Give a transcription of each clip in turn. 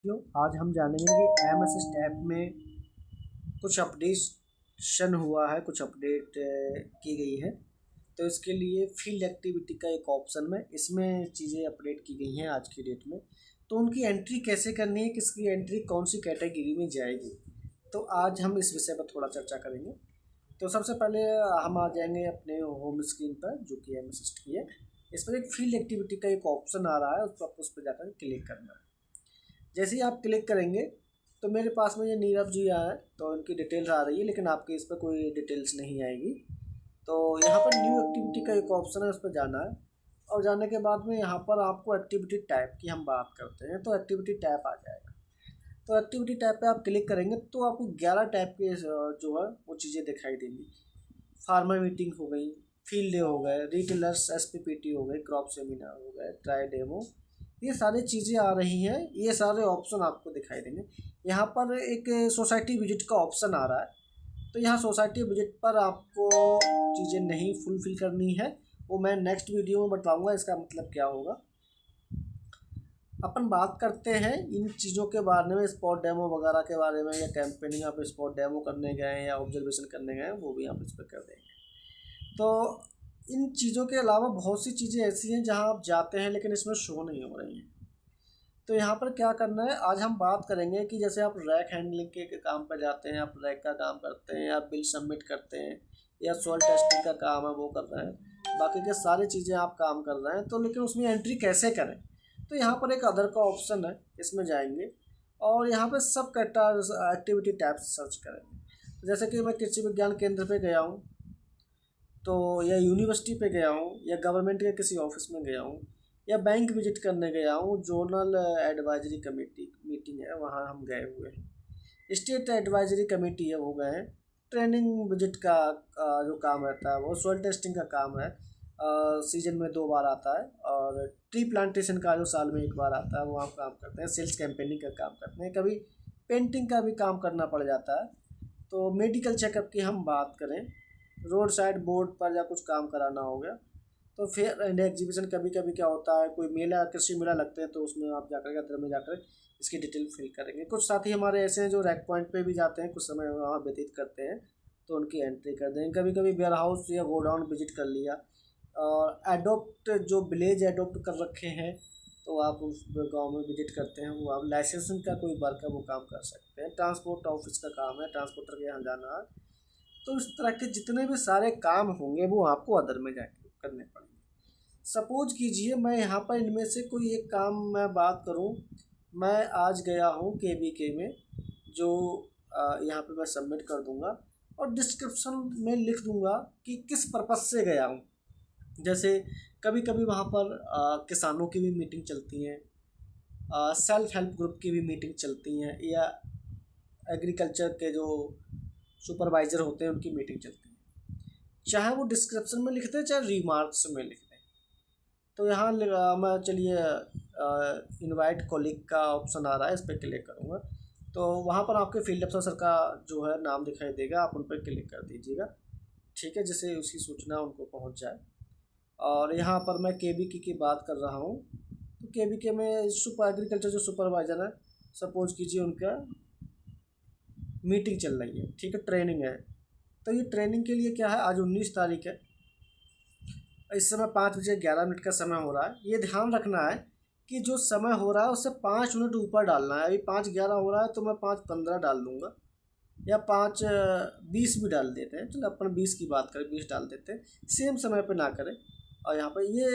तो आज हम जानेंगे कि एमएस टैब में कुछ अपडेशन हुआ है, कुछ अपडेट की गई है। तो इसके लिए फील्ड एक्टिविटी का एक ऑप्शन में इसमें चीज़ें अपडेट की गई हैं आज की डेट में। तो उनकी एंट्री कैसे करनी है, किसकी एंट्री कौन सी कैटेगरी में जाएगी, तो आज हम इस विषय पर थोड़ा चर्चा करेंगे। तो सबसे पहले हम आ जाएंगे अपने होम स्क्रीन पर, जो कि एमएस की है। इस पर एक फील्ड एक्टिविटी का एक ऑप्शन आ रहा है, उस पर जाकर क्लिक करना है। जैसे ही आप क्लिक करेंगे तो मेरे पास में ये नीरव जी आया है, तो इनकी डिटेल्स आ रही है, लेकिन आपके इस पर कोई डिटेल्स नहीं आएगी। तो यहाँ पर न्यू एक्टिविटी का एक ऑप्शन है, उस पर जाना है। और जाने के बाद में यहाँ पर आपको एक्टिविटी टाइप की हम बात करते हैं, तो एक्टिविटी टाइप आ जाएगा। तो एक्टिविटी टाइप पे आप क्लिक करेंगे तो आपको 11 टाइप के जो है वो चीज़ें दिखाई देंगी। फार्मर मीटिंग हो गई, फील्ड डे हो गए, रिटेलर्स एसपीपीटी हो गए, क्रॉप सेमिनार हो गए, ट्राई डेमो, ये सारी चीज़ें आ रही हैं। ये सारे ऑप्शन आपको दिखाई देंगे। यहाँ पर एक सोसाइटी विजिट का ऑप्शन आ रहा है, तो यहाँ सोसाइटी विजिट पर आपको चीज़ें नहीं फुलफिल करनी है, वो मैं नेक्स्ट वीडियो में बताऊँगा इसका मतलब क्या होगा। अपन बात करते हैं इन चीज़ों के बारे में, स्पॉट डेमो वगैरह के बारे में, या कैंपेनिंग आप स्पॉट डेमो करने गए या ऑब्जर्वेशन करने गए, वो भी आप इस पर कर देंगे। तो इन चीज़ों के अलावा बहुत सी चीज़ें ऐसी हैं जहां आप जाते हैं लेकिन इसमें शो नहीं हो रही हैं। तो यहाँ पर क्या करना है, आज हम बात करेंगे कि जैसे आप रैक हैंडलिंग के काम पर जाते हैं, आप रैक का काम करते हैं, आप बिल सबमिट करते हैं, या सॉइल टेस्टिंग का काम है वो कर रहे हैं, बाकी के सारी चीज़ें आप काम कर रहे हैं, तो लेकिन उसमें एंट्री कैसे करें। तो यहाँ पर एक अदर का ऑप्शन है, इसमें जाएंगे और यहाँ पर सब एक्टिविटी टैब्स सर्च करेंगे। जैसे कि मैं कृषि विज्ञान केंद्र पे गया हूँ, तो या यूनिवर्सिटी पे गया हूँ, या गवर्नमेंट के किसी ऑफिस में गया हूँ, या बैंक विजिट करने गया हूँ, जोनल एडवाइजरी कमेटी मीटिंग है वहाँ हम गए हुए हैं, स्टेट एडवाइजरी कमेटी है वो गए हैं, ट्रेनिंग विजिट का जो काम रहता है वो सॉइल टेस्टिंग का काम है, सीजन में 2 बार आता है, और ट्री प्लांटेशन का जो साल में 1 बार आता है वो हम काम करते हैं, सेल्स कैंपेनिंग का काम करते हैं, कभी पेंटिंग का भी काम करना पड़ जाता है। तो मेडिकल चेकअप की हम बात करें, रोड साइड बोर्ड पर या कुछ काम कराना हो गया, तो फेयर एंड एग्जीबिशन कभी कभी क्या होता है, कोई मेला कृषि मेला लगते हैं, तो उसमें आप जाकर के अंदर में जाकर इसकी डिटेल फिल करेंगे। कुछ साथी हमारे ऐसे हैं जो रैक पॉइंट पे भी जाते हैं, कुछ समय वहाँ व्यतीत करते हैं, तो उनकी एंट्री कर देंगे। कभी कभी वेयर हाउस या गोडाउन विजिट कर लिया, और एडोप्ट जो विलेज एडोप्ट कर रखे हैं, तो आप उस गांव में विजिट करते हैं, वो आप लाइसेंसिंग का कोई वर्क है वो काम कर सकते हैं। ट्रांसपोर्ट ऑफिस का काम है, ट्रांसपोर्टर के यहाँ जाना है। तो इस तरह के जितने भी सारे काम होंगे वो आपको अदर में जाके करने पड़ेंगे। सपोज कीजिए मैं यहाँ पर इनमें से कोई एक काम मैं बात करूँ, मैं आज गया हूँ के में, जो यहाँ पे मैं सबमिट कर दूँगा, और डिस्क्रिप्शन में लिख दूँगा कि किस पर्पज़ से गया हूँ। जैसे कभी कभी वहाँ पर किसानों की भी मीटिंग चलती हैं, सेल्फ हेल्प ग्रुप की भी मीटिंग चलती हैं, या एग्रीकल्चर के जो सुपरवाइज़र होते हैं उनकी मीटिंग चलती है। चाहे वो डिस्क्रिप्शन में लिख दें चाहे रिमार्क्स में लिख दें। तो यहाँ मैं चलिए इनवाइट कॉलीग का ऑप्शन आ रहा है, इस पर क्लिक करूँगा, तो वहाँ पर आपके फील्ड अफसर का जो है नाम दिखाई देगा, आप उन पर क्लिक कर दीजिएगा, ठीक है, जिससे उसकी सूचना उनको पहुँच जाए। और यहाँ पर मैं केबीके की बात कर रहा हूँ, तो केबीके में सुपर एग्रीकल्चर जो सुपरवाइज़र है, सपोज कीजिए उनका मीटिंग चल रही है, ठीक है, ट्रेनिंग है। तो ये ट्रेनिंग के लिए क्या है, आज 19 तारीख है, इस समय 5 बजे 11 मिनट का समय हो रहा है। ये ध्यान रखना है कि जो समय हो रहा है उससे 5 मिनट ऊपर डालना है। अभी 5:11 हो रहा है तो मैं 5:15 डाल दूंगा, या 5:20 भी डाल देते हैं, चलो अपन 20 की बात करें, 20 डाल देते हैं, सेम समय पे ना करें। और यहाँ पर ये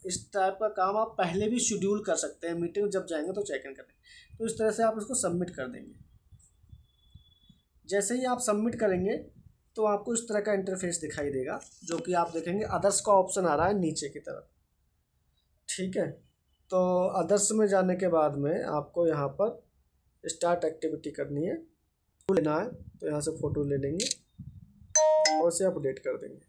इस टाइप का काम आप पहले भी शेड्यूल कर सकते हैं, मीटिंग जब जाएंगे तो चेक इन करें। तो इस तरह से आप इसको सबमिट कर देंगे। जैसे ही आप सबमिट करेंगे तो आपको इस तरह का इंटरफेस दिखाई देगा, जो कि आप देखेंगे अदर्स का ऑप्शन आ रहा है नीचे की तरफ, ठीक है। तो अदर्स में जाने के बाद में आपको यहाँ पर स्टार्ट एक्टिविटी करनी है, लेना है, तो यहाँ से फ़ोटो ले लेंगे और उसे अपडेट कर देंगे।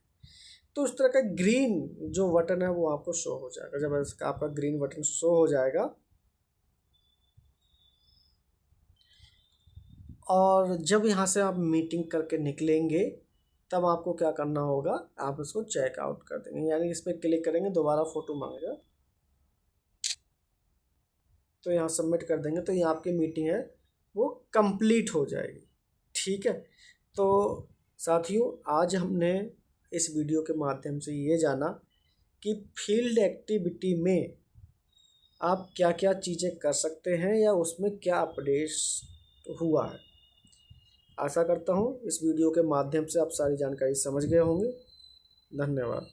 तो इस तरह का ग्रीन जो बटन है वो आपको शो हो जाएगा। जब आपका ग्रीन बटन शो हो जाएगा, और जब यहाँ से आप मीटिंग करके निकलेंगे, तब आपको क्या करना होगा, आप इसको चेकआउट कर देंगे, यानी इस पर क्लिक करेंगे, दोबारा फ़ोटो मांगेगा, तो यहाँ सबमिट कर देंगे तो ये आपकी मीटिंग है वो कंप्लीट हो जाएगी। ठीक है, तो साथियों आज हमने इस वीडियो के माध्यम से ये जाना कि फील्ड एक्टिविटी में आप क्या क्या चीज़ें कर सकते हैं या उसमें क्या अपडेट हुआ है। आशा करता हूँ इस वीडियो के माध्यम से आप सारी जानकारी समझ गए होंगे। धन्यवाद।